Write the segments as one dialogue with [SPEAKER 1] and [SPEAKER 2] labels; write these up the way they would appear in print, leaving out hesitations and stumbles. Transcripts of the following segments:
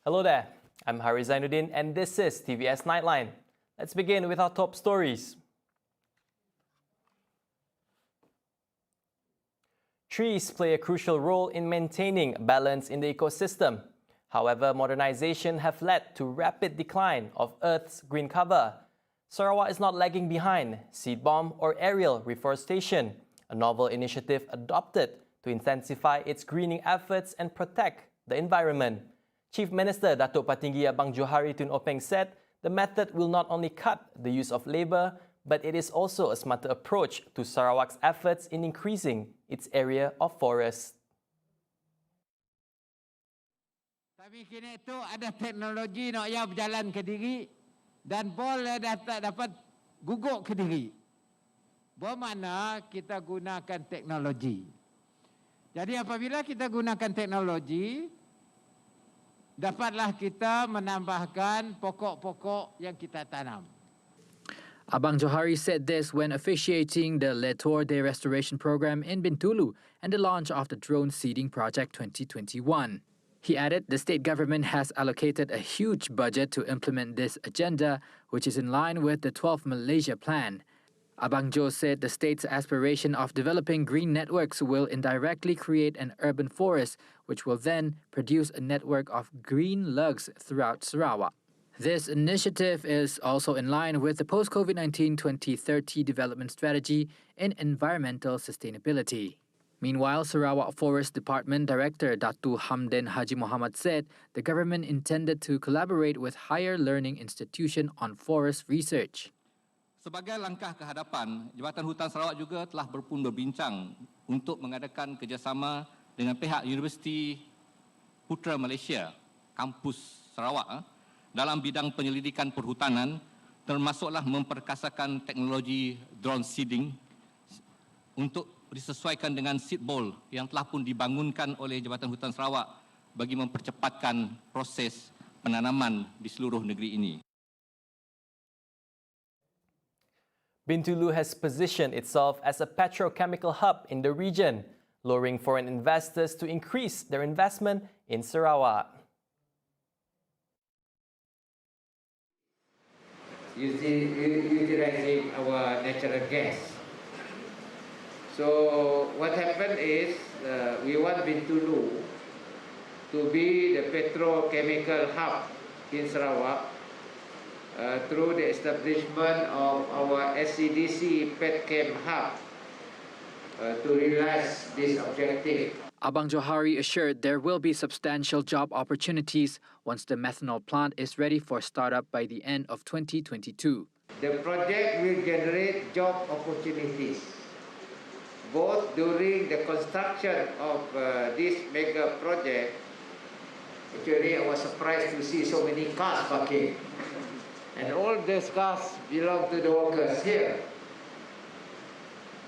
[SPEAKER 1] Hello there, I'm Hari Zainuddin and this is TVS Nightline. Let's begin with our top stories. Trees play a crucial role in maintaining balance in the ecosystem. However, modernization have led to rapid decline of Earth's green cover. Sarawak is not lagging behind seed bomb or aerial reforestation, a novel initiative adopted to intensify its greening efforts and protect the environment. Chief Minister Datuk Patinggi Abang Johari Tun Openg said the method will not only cut the use of labour, but it is also a smarter approach to Sarawak's efforts in increasing its area of forest.
[SPEAKER 2] Tapi kini itu ada teknologi nak ia berjalan ke diri dan boleh dapat guguk ke diri. Bermakna kita gunakan teknologi. Jadi apabila kita gunakan teknologi, dapatlah kita menambahkan pokok-pokok yang kita tanam.
[SPEAKER 3] Abang Johari said this when officiating the Letor Day Restoration Program in Bintulu and the launch of the Drone Seeding Project 2021. He added the state government has allocated a huge budget to implement this agenda, which is in line with the 12th Malaysia Plan. Abang Jo said the state's aspiration of developing green networks will indirectly create an urban forest, which will then produce a network of green lugs throughout Sarawak. This initiative is also in line with the post-COVID-19 2030 development strategy in environmental sustainability. Meanwhile, Sarawak Forest Department Director Datu Hamdan Haji Muhammad said the government intended to collaborate with higher learning institution on forest research.
[SPEAKER 4] Sebagai langkah ke hadapan, Jabatan Hutan Sarawak juga telah berbincang untuk mengadakan kerjasama dengan pihak Universiti Putra Malaysia, kampus Sarawak, dalam bidang penyelidikan perhutanan, termasuklah memperkasakan teknologi drone seeding untuk disesuaikan dengan seed bowl yang telah pun dibangunkan oleh Jabatan Hutan Sarawak bagi mempercepatkan proses penanaman di seluruh negeri ini.
[SPEAKER 1] Bintulu has positioned itself as a petrochemical hub in the region, luring foreign investors to increase their investment in Sarawak.
[SPEAKER 2] Utilizing our natural gas. So what happened is we want Bintulu to be the petrochemical hub in Sarawak through the establishment of our SCDC Petchem hub to realize this objective.
[SPEAKER 3] Abang Johari assured there will be substantial job opportunities once the methanol plant is ready for startup by the end of 2022.
[SPEAKER 2] The project will generate job opportunities both during the construction of this mega project. Actually, I was surprised to see so many cars parking. And all these cars belong to the workers here.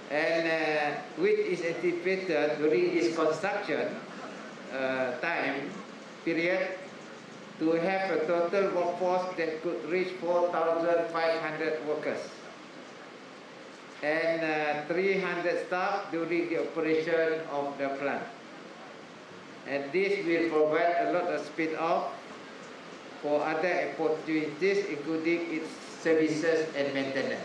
[SPEAKER 2] And which is anticipated during this construction time period to have a total workforce that could reach 4,500 workers. And 300 staff during the operation of the plant. And this will provide a lot of speed off for other opportunities, including its services and maintenance.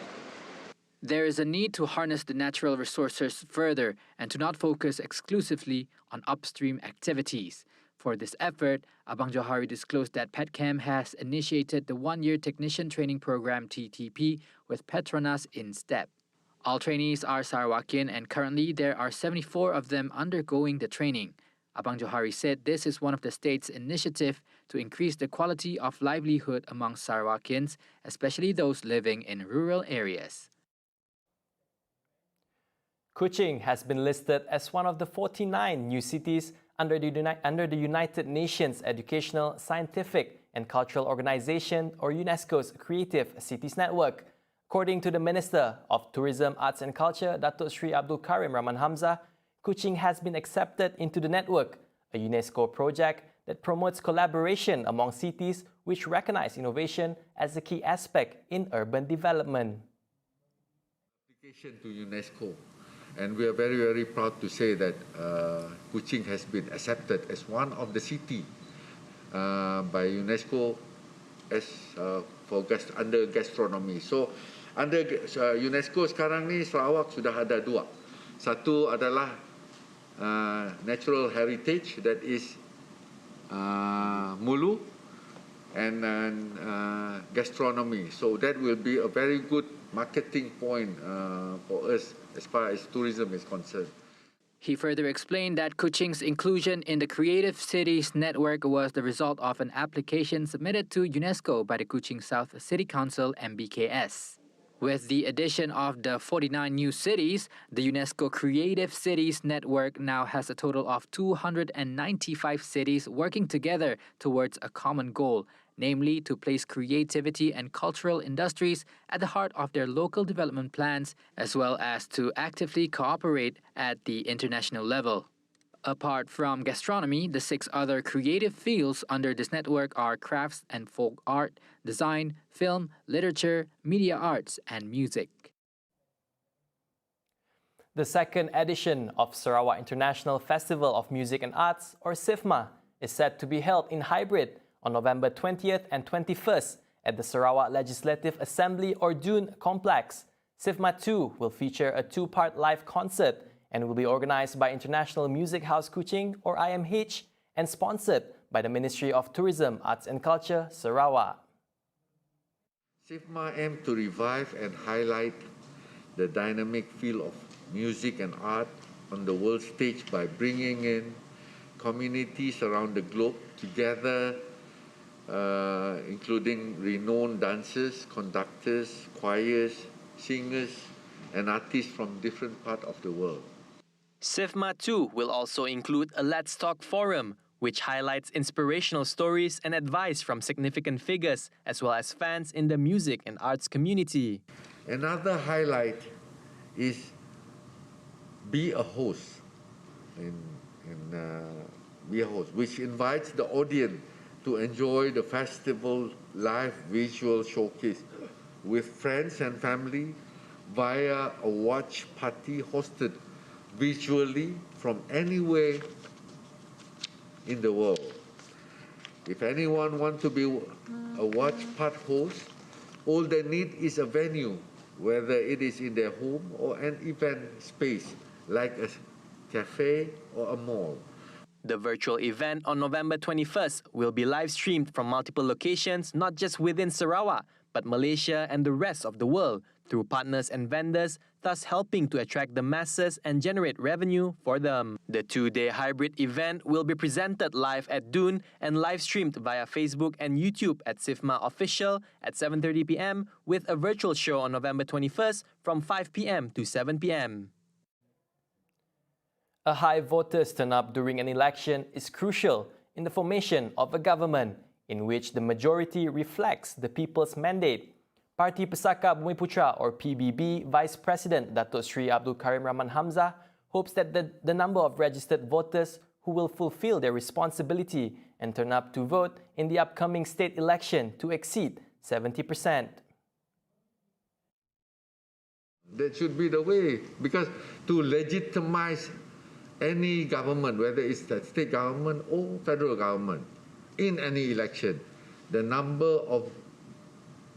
[SPEAKER 3] There is a need to harness the natural resources further and to not focus exclusively on upstream activities. For this effort, Abang Johari disclosed that Petchem has initiated the one-year technician training program TTP with Petronas in step. All trainees are Sarawakian and currently there are 74 of them undergoing the training. Abang Johari said this is one of the state's initiative to increase the quality of livelihood among Sarawakians, especially those living in rural areas.
[SPEAKER 1] Kuching has been listed as one of the 49 new cities under the United Nations Educational, Scientific and Cultural Organization or UNESCO'S Creative Cities Network. According to the Minister of Tourism, Arts and Culture, Datuk Sri Abdul Karim Rahman Hamzah, Kuching has been accepted into the network, a UNESCO project that promotes collaboration among cities which recognize innovation as a key aspect in urban development.
[SPEAKER 5] Application to UNESCO, and we are very, very proud to say that Kuching has been accepted as one of the cities by UNESCO as under gastronomy. So under UNESCO sekarang ni Sarawak sudah ada dua. Satu adalah natural heritage, that is Mulu, and gastronomy. So that will be a very good marketing point for us as far as tourism is concerned.
[SPEAKER 3] He further explained that Kuching's inclusion in the Creative Cities Network was the result of an application submitted to UNESCO by the Kuching South City Council (MBKS). With the addition of the 49 new cities, the UNESCO Creative Cities Network now has a total of 295 cities working together towards a common goal, namely to place creativity and cultural industries at the heart of their local development plans, as well as to actively cooperate at the international level. Apart from gastronomy, the 6 other creative fields under this network are crafts and folk art, design, film, literature, media arts, and music.
[SPEAKER 1] The second edition of Sarawak International Festival of Music and Arts, or SIFMA, is set to be held in hybrid on November 20th and 21st at the Sarawak Legislative Assembly or DUN complex. SIFMA 2 will feature a 2-part live concert and will be organized by International Music House KUCHING, or IMH, and sponsored by the Ministry of Tourism, Arts and Culture, Sarawak.
[SPEAKER 5] SIFMA aims to revive and highlight the dynamic field of music and art on the world stage by bringing in communities around the globe together, including renowned dancers, conductors, choirs, singers, and artists from different parts of the world.
[SPEAKER 1] SIFMA 2 will also include a Let's Talk forum, which highlights inspirational stories and advice from significant figures, as well as fans in the music and arts community.
[SPEAKER 5] Another highlight is Be a Host, Be a Host, which invites the audience to enjoy the festival live visual showcase with friends and family via a watch party hosted visually from anywhere in the world. If anyone wants to be a watch party host, all they need is a venue, whether it is in their home or an event space like a cafe or a mall.
[SPEAKER 1] The virtual event on November 21st will be live streamed from multiple locations, not just within Sarawak, but Malaysia and the rest of the world, through partners and vendors, thus helping to attract the masses and generate revenue for them. The 2-day hybrid event will be presented live at DUN and live streamed via Facebook and YouTube at SIFMA Official at 7:30 p.m. with a virtual show on November 21st from 5 p.m. to 7 p.m. A high voters turn up during an election is crucial in the formation of a government in which the majority reflects the people's mandate. Parti Pesaka Bumi Putra, or PBB, Vice President Datuk Sri Abdul Karim Rahman Hamzah hopes that the number of registered voters who will fulfill their responsibility and turn up to vote in the upcoming state election to exceed 70%.
[SPEAKER 5] That should be the way, because to legitimize any government, whether it's the state government or federal government, in any election, the number of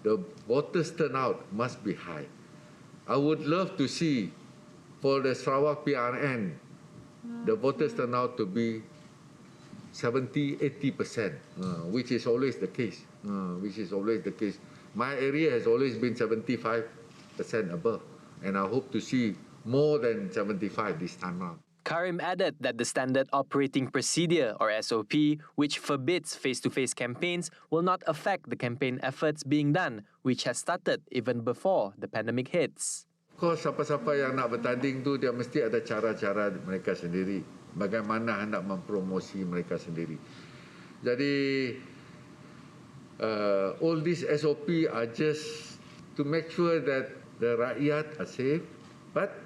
[SPEAKER 5] the voters turnout must be high. I would love to see for the Sarawak PRN, the voters turnout to be 70-80%, which is always the case. My area has always been 75% above, and I hope to see more than 75 this time around.
[SPEAKER 1] Karim added that the Standard Operating Procedure, or SOP, which forbids face-to-face campaigns, will not affect the campaign efforts being done, which has started even before the pandemic hits.
[SPEAKER 5] Of course, siapa-siapa yang nak bertanding tu, dia mesti ada cara-cara mereka sendiri. Bagaimana hendak mempromosi mereka sendiri. Jadi, all these SOP are just to make sure that the rakyat are safe, but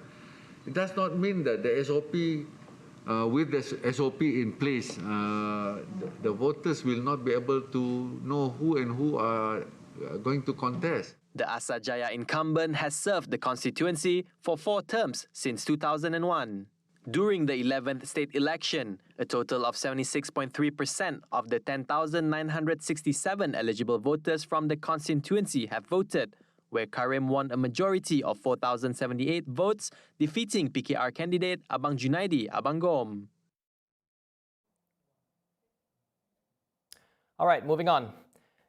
[SPEAKER 5] it does not mean that the SOP, with the SOP in place, the voters will not be able to know who and who are going to contest.
[SPEAKER 1] The Asajaya incumbent has served the constituency for 4 terms since 2001. During the 11th state election, a total of 76.3% of the 10,967 eligible voters from the constituency have voted, where Karim won a majority of 4,078 votes, defeating PKR candidate Abang Junaidi Abangom. All right, moving on.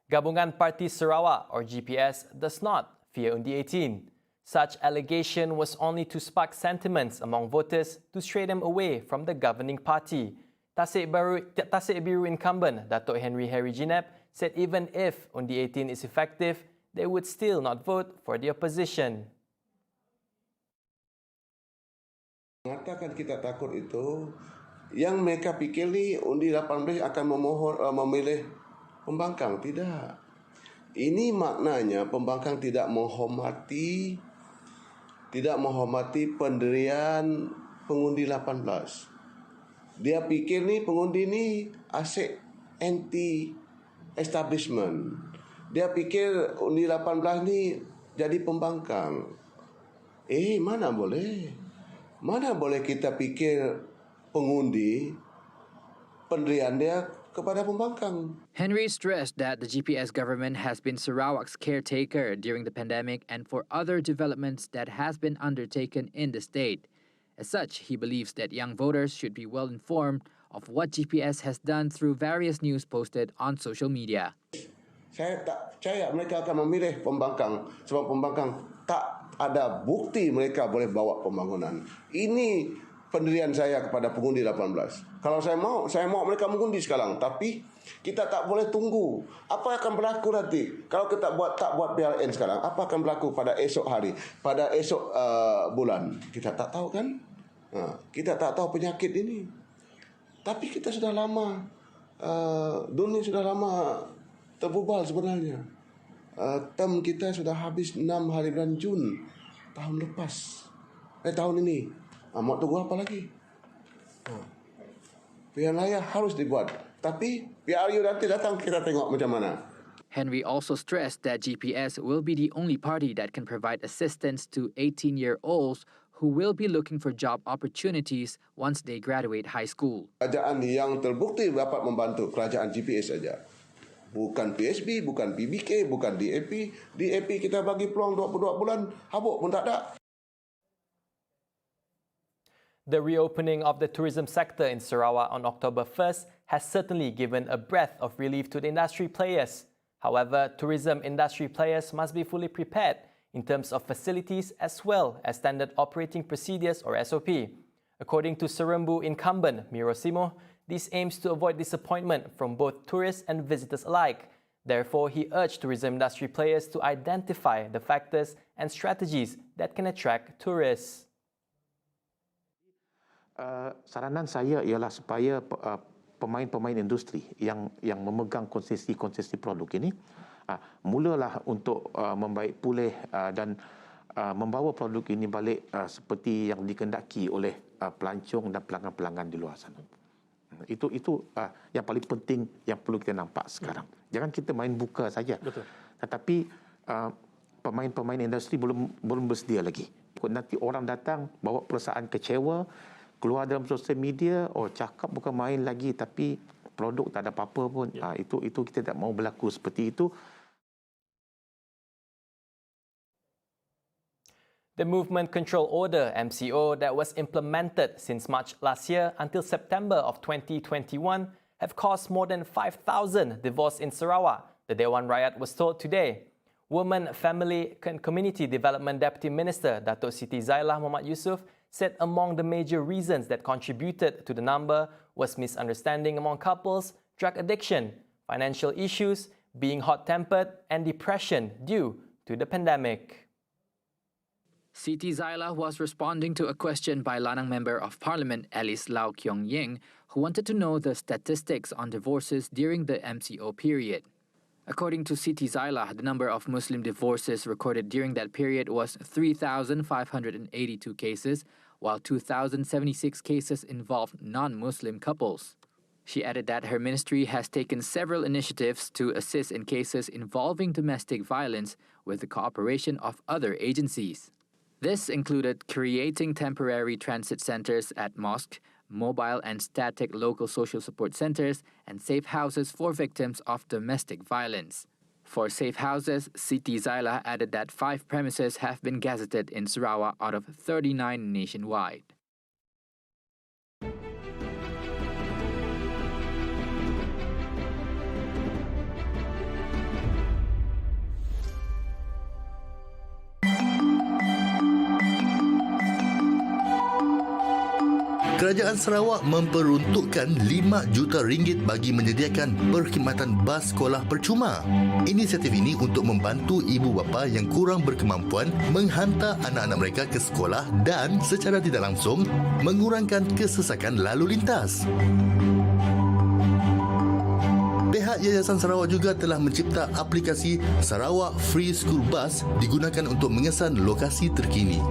[SPEAKER 1] Gabungan Parti Sarawak, or GPS, does not fear Undi 18. Such allegation was only to spark sentiments among voters to stray them away from the governing party. Tasik Biru incumbent Datuk Henry Jineb said even if Undi 18 is effective, they would still not vote for the opposition.
[SPEAKER 6] Mengatakan kita takut itu, yang mereka fikir ni undi 18 akan memilih pembangkang. Tidak. Ini maknanya pembangkang tidak menghormati pendirian pengundi 18. Dia fikir ni pengundi ni asyik anti-establishment. Dia fikir undi 18 ni jadi pembangkang. Mana boleh? Mana boleh kita fikir pengundi pendirian dia kepada pembangkang.
[SPEAKER 3] Henry stressed that the GPS government has been Sarawak's caretaker during the pandemic and for other developments that has been undertaken in the state. As such, he believes that young voters should be well informed of what GPS has done through various news posted on social media.
[SPEAKER 6] Saya tak percaya mereka akan memilih pembangkang sebab pembangkang tak ada bukti mereka boleh bawa pembangunan. Ini pendirian saya kepada pengundi 18. Kalau saya mau mereka mengundi sekarang. Tapi kita tak boleh tunggu. Apa akan berlaku nanti? Kalau kita tak buat PLN sekarang, apa akan berlaku pada esok hari, pada esok bulan? Kita tak tahu kan? Kita tak tahu penyakit ini. Tapi kita sudah lama, dunia sudah lama terbubal sebenarnya. Term kita sudah habis 6 hari bulan Jun tahun lepas. Tahun ini. Mau tunggu apa lagi? Pilihan raya harus dibuat. Tapi PRU nanti datang kita tengok macam mana.
[SPEAKER 3] Henry also stressed that GPS will be the only party that can provide assistance to 18-year-olds who will be looking for job opportunities once they graduate high school.
[SPEAKER 6] Kerajaan yang terbukti dapat membantu kerajaan GPS saja. Bukan PSB, bukan PBK, bukan DAP. DAP kita bagi peluang 22 bulan, habuk pun tak ada.
[SPEAKER 1] The reopening of the tourism sector in Sarawak on October 1st has certainly given a breath of relief to the industry players. However, tourism industry players must be fully prepared in terms of facilities as well as standard operating procedures or SOP. According to Serembu incumbent Miro Simo, this aims to avoid disappointment from both tourists and visitors alike. Therefore, he urged tourism industry players to identify the factors and strategies that can attract tourists.
[SPEAKER 7] Saranan saya ialah supaya pemain-pemain industri yang memegang konsesi produk ini mulalah untuk membaik pulih dan membawa produk ini balik seperti yang dikehendaki oleh pelancong dan pelanggan-pelanggan di luar sana. Itu yang paling penting yang perlu kita nampak sekarang. Jangan kita main buka saja. Betul. Tetapi pemain-pemain industri belum bersedia lagi. Nanti orang datang bawa perasaan kecewa, keluar dalam sosial media, cakap bukan main lagi tapi produk tak ada apa-apa pun. Itu kita tak mau berlaku seperti itu.
[SPEAKER 1] The Movement Control Order (MCO) that was implemented since March last year until September of 2021 have caused more than 5,000 divorces in Sarawak, the Dewan Rakyat was told today. Women, Family and Community Development Deputy Minister Datuk Siti Zailah Muhammad Yusof said among the major reasons that contributed to the number was misunderstanding among couples, drug addiction, financial issues, being hot-tempered, and depression due to the pandemic.
[SPEAKER 3] Siti Zailah was responding to a question by Lanang Member of Parliament Alice Lau Kiong Ying, who wanted to know the statistics on divorces during the MCO period. According to Siti Zailah, the number of Muslim divorces recorded during that period was 3,582 cases, while 2,076 cases involved non-Muslim couples. She added that her ministry has taken several initiatives to assist in cases involving domestic violence with the cooperation of other agencies. This included creating temporary transit centers at mosques, mobile and static local social support centers, and safe houses for victims of domestic violence. For safe houses, Siti Zaila added that 5 premises have been gazetted in Sarawak out of 39 nationwide.
[SPEAKER 8] Kerajaan Sarawak memperuntukkan RM5 juta bagi menyediakan perkhidmatan bas sekolah percuma. Inisiatif ini untuk membantu ibu bapa yang kurang berkemampuan menghantar anak-anak mereka ke sekolah dan secara tidak langsung mengurangkan kesesakan lalu lintas. Pihak Yayasan Sarawak juga telah mencipta aplikasi Sarawak Free School Bus digunakan untuk mengesan lokasi terkini.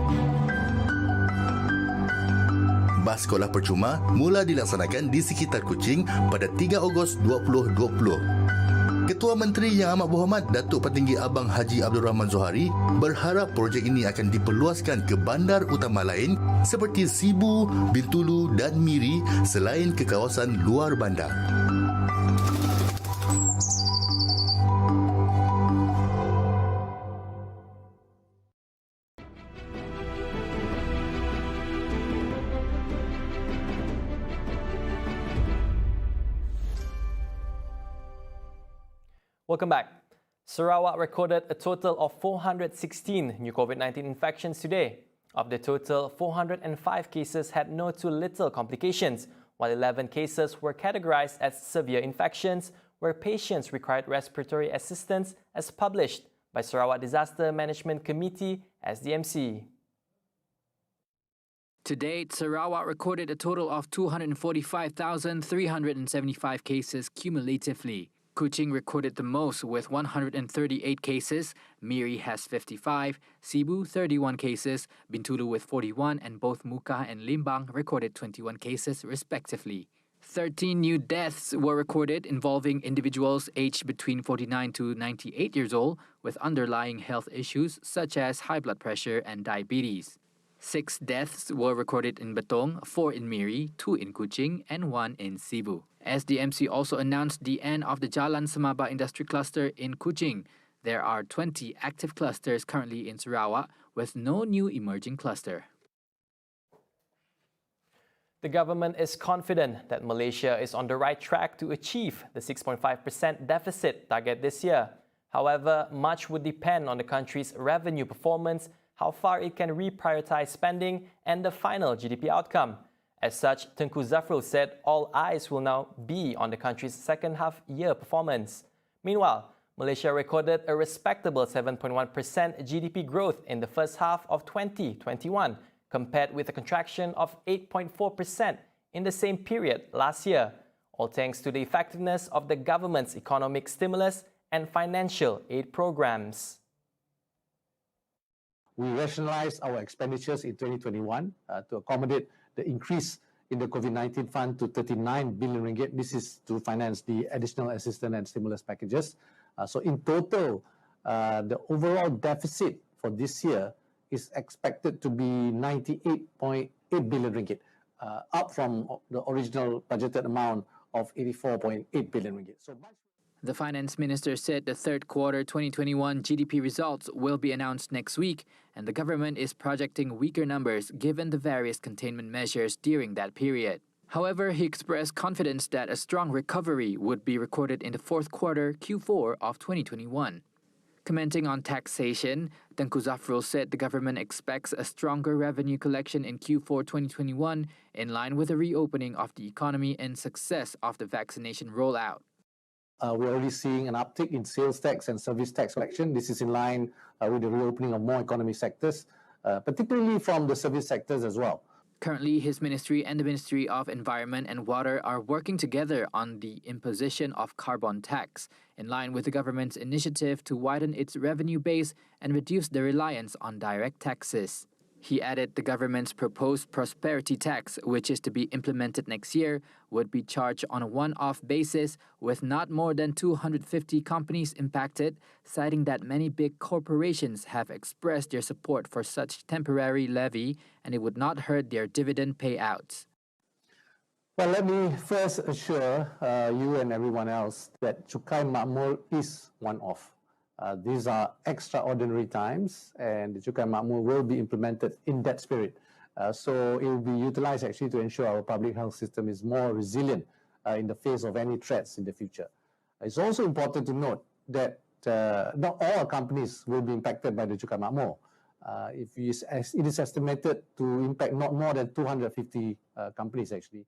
[SPEAKER 8] Bas sekolah percuma mula dilaksanakan di sekitar Kuching pada 3 Ogos 2020. Ketua Menteri Yang Amat Berhormat Datuk Petinggi Abang Haji Abdul Rahman Zohari berharap projek ini akan diperluaskan ke bandar utama lain seperti Sibu, Bintulu dan Miri selain ke kawasan luar bandar.
[SPEAKER 1] Welcome back. Sarawak recorded a total of 416 new COVID-19 infections today. Of the total, 405 cases had no to little complications, while 11 cases were categorized as severe infections where patients required respiratory assistance as published by Sarawak Disaster Management Committee SDMC.
[SPEAKER 3] To date, Sarawak recorded a total of 245,375 cases cumulatively. Kuching recorded the most with 138 cases, Miri has 55, Sibu 31 cases, Bintulu with 41, and both Muka and Limbang recorded 21 cases respectively. 13 new deaths were recorded involving individuals aged between 49 to 98 years old with underlying health issues such as high blood pressure and diabetes. 6 deaths were recorded in Betong, 4 in Miri, 2 in Kuching, and 1 in Sibu. SDMC also announced the end of the Jalan Semaba Industry Cluster in Kuching. There are 20 active clusters currently in Sarawak, with no new emerging cluster.
[SPEAKER 1] The government is confident that Malaysia is on the right track to achieve the 6.5% deficit target this year. However, much would depend on the country's revenue performance, how far it can reprioritize spending, and the final GDP outcome. As such, Tengku Zafrul said all eyes will now be on the country's second half year performance. Meanwhile, Malaysia recorded a respectable 7.1% GDP growth in the first half of 2021, compared with a contraction of 8.4% in the same period last year, all thanks to the effectiveness of the government's economic stimulus and financial aid programs.
[SPEAKER 9] We rationalized our expenditures in 2021 to accommodate the increase in the COVID-19 fund to 39 billion ringgit. This is to finance the additional assistance and stimulus packages. So in total, the overall deficit for this year is expected to be 98.8 billion ringgit, up from the original budgeted amount of 84.8 billion ringgit.
[SPEAKER 3] The finance minister said the third quarter 2021 GDP results will be announced next week, and the government is projecting weaker numbers given the various containment measures during that period. However, he expressed confidence that a strong recovery would be recorded in the fourth quarter Q4 of 2021. Commenting on taxation, Tengku Zafrul said the government expects a stronger revenue collection in Q4 2021 in line with the reopening of the economy and success of the vaccination rollout.
[SPEAKER 9] We're already seeing an uptick in sales tax and service tax collection. This is in line with the reopening of more economy sectors, particularly from the service sectors as well.
[SPEAKER 3] Currently, his ministry and the Ministry of Environment and Water are working together on the imposition of carbon tax, in line with the government's initiative to widen its revenue base and reduce the reliance on direct taxes. He added the government's proposed prosperity tax, which is to be implemented next year, would be charged on a one-off basis with not more than 250 companies impacted, citing that many big corporations have expressed their support for such temporary levy and it would not hurt their dividend payouts.
[SPEAKER 9] Well, let me first assure you and everyone else that Cukai Makmur is one-off. These are extraordinary times, and the Cukai Makmur will be implemented in that spirit. So it will be utilized actually to ensure our public health system is more resilient in the face of any threats in the future. It's also important to note that not all companies will be impacted by the Cukai Makmur. It is estimated to impact not more than 250 companies actually.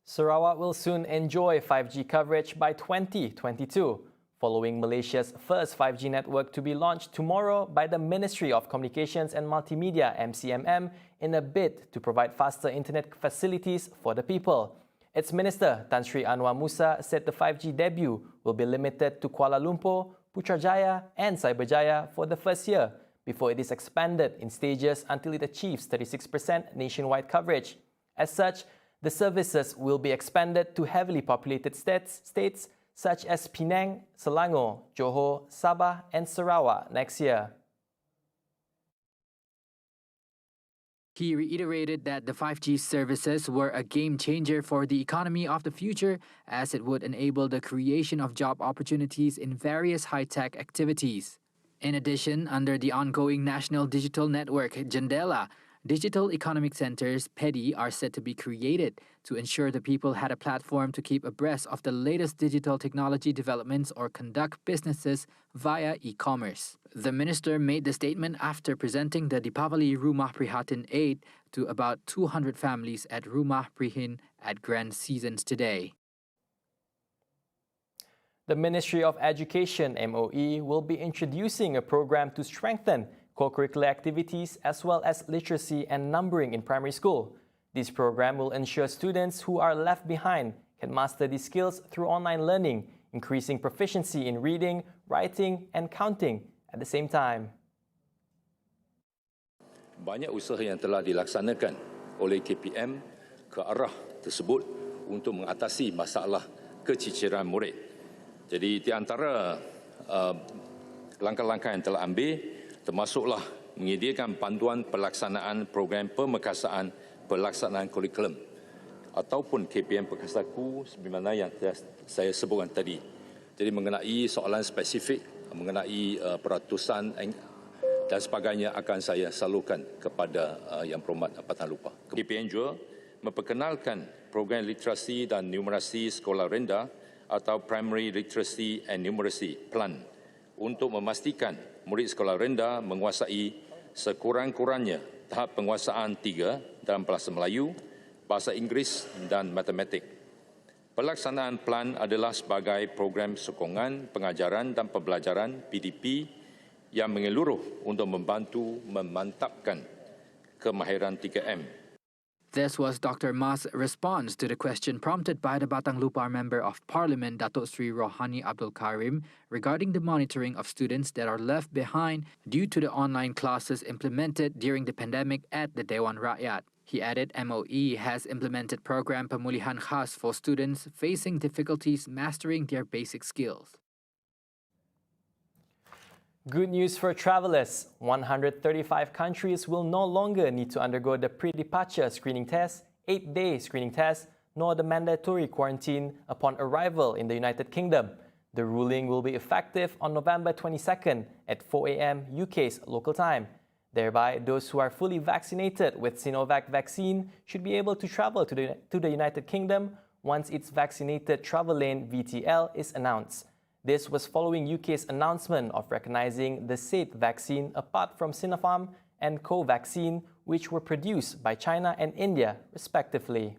[SPEAKER 1] Sarawak will soon enjoy 5G coverage by 2022, following Malaysia's first 5G network to be launched tomorrow by the Ministry of Communications and Multimedia (MCMM) in a bid to provide faster internet facilities for the people. Its Minister, Tan Sri Anwar Musa, said the 5G debut will be limited to Kuala Lumpur, Putrajaya and Cyberjaya for the first year, before it is expanded in stages until it achieves 36% nationwide coverage. As such, the services will be expanded to heavily populated states such as Penang, Selangor, Johor, Sabah and Sarawak next year.
[SPEAKER 3] He reiterated that the 5G services were a game changer for the economy of the future, as it would enable the creation of job opportunities in various high-tech activities. In addition, under the ongoing National Digital Network, Jendela, digital economic centers, PEDI, are set to be created to ensure the people had a platform to keep abreast of the latest digital technology developments or conduct businesses via e-commerce. The minister made the statement after presenting the Deepavali Rumah Prihatin aid to about 200 families at Rumah Prihin at Grand Seasons today.
[SPEAKER 1] The Ministry of Education (MOE) will be introducing a program to strengthen co-curricular activities as well as literacy and numbering in primary school. This program will ensure students who are left behind can master these skills through online learning, increasing proficiency in reading, writing and counting at the same time.
[SPEAKER 10] Banyak usaha yang telah dilaksanakan oleh KPM ke arah tersebut untuk mengatasi masalah keciciran murid. Jadi di antara langkah-langkah yang telah ambil termasuklah menyediakan panduan pelaksanaan program pemekasaan pelaksanaan kurikulum ataupun KPM Pekasaku sebagaimana yang saya sebutkan tadi. Jadi mengenai soalan spesifik, mengenai peratusan dan sebagainya akan saya salurkan kepada Yang Berhormat Patan Lupa. KPM juga memperkenalkan program literasi dan numerasi sekolah rendah atau Primary Literacy and Numeracy Plan untuk memastikan murid sekolah rendah menguasai sekurang-kurangnya tahap penguasaan 3 dalam bahasa Melayu, bahasa Inggeris dan matematik. Pelaksanaan plan adalah sebagai program sokongan pengajaran dan pembelajaran PDP yang menyeluruh untuk membantu memantapkan kemahiran 3M.
[SPEAKER 3] This was Dr. Mas' response to the question prompted by the Batang Lupar Member of Parliament Datuk Sri Rohani Abdul Karim regarding the monitoring of students that are left behind due to the online classes implemented during the pandemic at the Dewan Rakyat. He added MOE has implemented program pemulihan khas for students facing difficulties mastering their basic skills.
[SPEAKER 1] Good news for travelers. 135 countries will no longer need to undergo the pre-departure screening test, 8-day screening test, nor the mandatory quarantine upon arrival in the United Kingdom. The ruling will be effective on November 22nd at 4 a.m. UK's local time. Thereby, those who are fully vaccinated with Sinovac vaccine should be able to travel to the United Kingdom once its vaccinated travel lane VTL is announced. This was following UK's announcement of recognizing the said vaccine apart from Sinopharm and Covaxin, which were produced by China and India, respectively.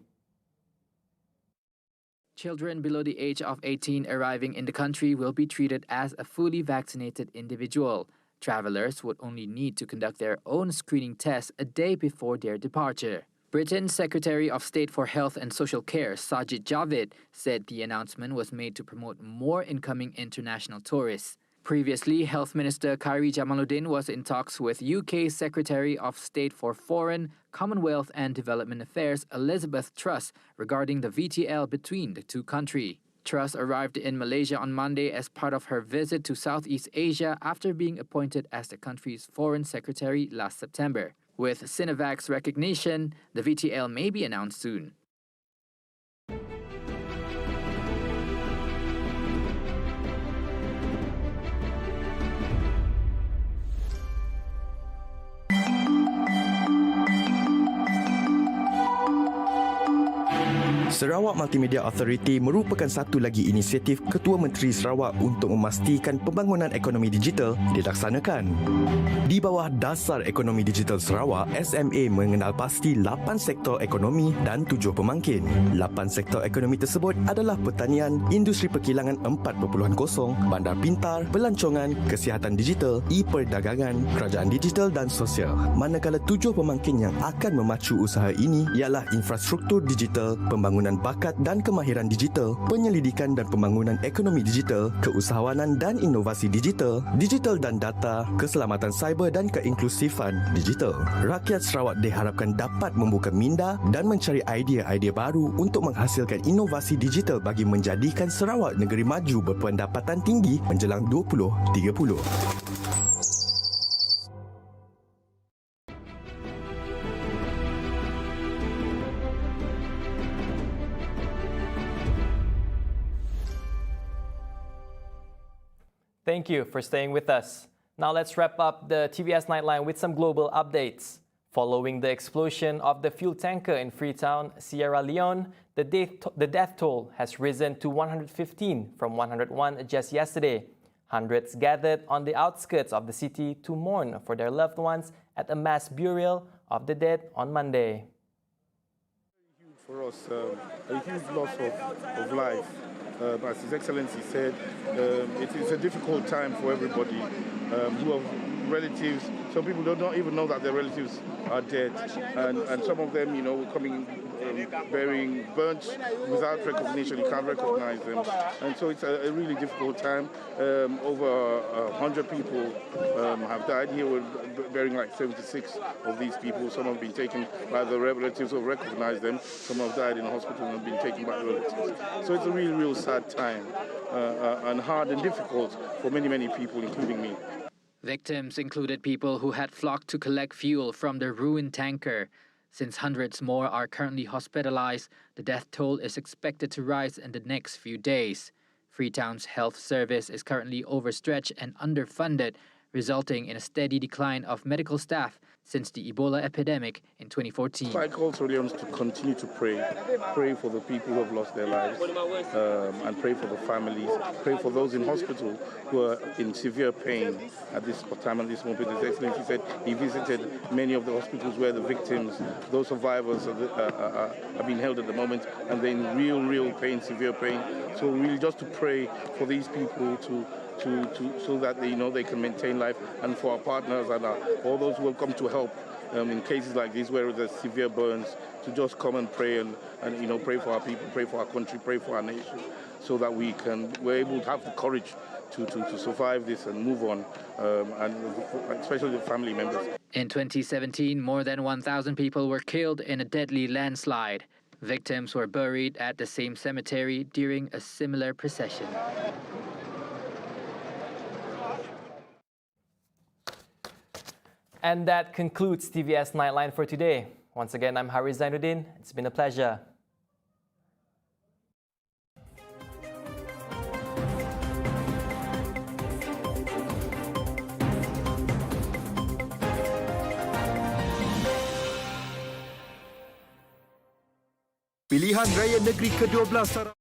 [SPEAKER 3] Children below the age of 18 arriving in the country will be treated as a fully vaccinated individual. Travelers would only need to conduct their own screening test a day before their departure. Britain's Secretary of State for Health and Social Care, Sajid Javid, said the announcement was made to promote more incoming international tourists. Previously, Health Minister Khairi Jamaluddin was in talks with UK Secretary of State for Foreign, Commonwealth and Development Affairs Elizabeth Truss regarding the VTL between the two countries. Truss arrived in Malaysia on Monday as part of her visit to Southeast Asia after being appointed as the country's Foreign Secretary last September. With Sinovac's recognition, the VTL may be announced soon.
[SPEAKER 11] Sarawak Multimedia Authority merupakan satu lagi inisiatif Ketua Menteri Sarawak untuk memastikan pembangunan ekonomi digital dilaksanakan. Di bawah Dasar Ekonomi Digital Sarawak, SMA mengenal pasti 8 sektor ekonomi dan 7 pemangkin. 8 sektor ekonomi tersebut adalah pertanian, industri perkilangan 4.0, bandar pintar, pelancongan, kesihatan digital, e-perdagangan, kerajaan digital dan sosial. Manakala 7 pemangkin yang akan memacu usaha ini ialah infrastruktur digital, pembangunan bakat dan kemahiran digital, penyelidikan dan pembangunan ekonomi digital, keusahawanan dan inovasi digital, digital dan data, keselamatan cyber dan keinklusifan digital. Rakyat Sarawak diharapkan dapat membuka minda dan mencari idea-idea baru untuk menghasilkan inovasi digital bagi menjadikan Sarawak negeri maju berpendapatan tinggi menjelang 2030.
[SPEAKER 1] Thank you for staying with us. Now let's wrap up the TVS Nightline with some global updates. Following the explosion of the fuel tanker in Freetown, Sierra Leone, the death toll has risen to 115 from 101 just yesterday. Hundreds gathered on the outskirts of the city to mourn for their loved ones at a mass burial of the dead on Monday.
[SPEAKER 12] For us, a huge loss of life. As His Excellency said, it is a difficult time for everybody who have relatives. Some people don't even know that their relatives are dead, and some of them, were coming, bearing burnt without recognition. You can't recognize them, and so it's a really difficult time. Over 100 people have died. Here we're bearing like 76 of these people. Some have been taken by the relatives who recognize them. Some have died in the hospital and have been taken by the relatives. So it's a real sad time, and hard and difficult for many people, including me.
[SPEAKER 3] Victims included people who had flocked to collect fuel from the ruined tanker. Since hundreds more are currently hospitalized, the death toll is expected to rise in the next few days. Freetown's health service is currently overstretched and underfunded, resulting in a steady decline of medical staff since the Ebola epidemic in 2014.
[SPEAKER 12] I call Australians to continue to pray for the people who have lost their lives, and pray for the families, pray for those in hospital who are in severe pain at this time and this moment. His Excellency said he visited many of the hospitals where the victims, those survivors are being held at the moment, and they're in real pain, severe pain. So really just to pray for these people so that they can maintain life, and for our partners and all those who will come to help in cases like this where there's severe burns, to just come and pray and pray for our people, pray for our country, pray for our nation, so that we're able to have the courage to survive this and move on, and especially the family members.
[SPEAKER 3] In 2017, more than 1,000 people were killed in a deadly landslide. Victims were buried at the same cemetery during a similar procession.
[SPEAKER 1] And that concludes TVS Nightline for today. Once again, I'm Haris Zainuddin. It's been a pleasure.
[SPEAKER 11] Pilihan Raya Negeri ke-12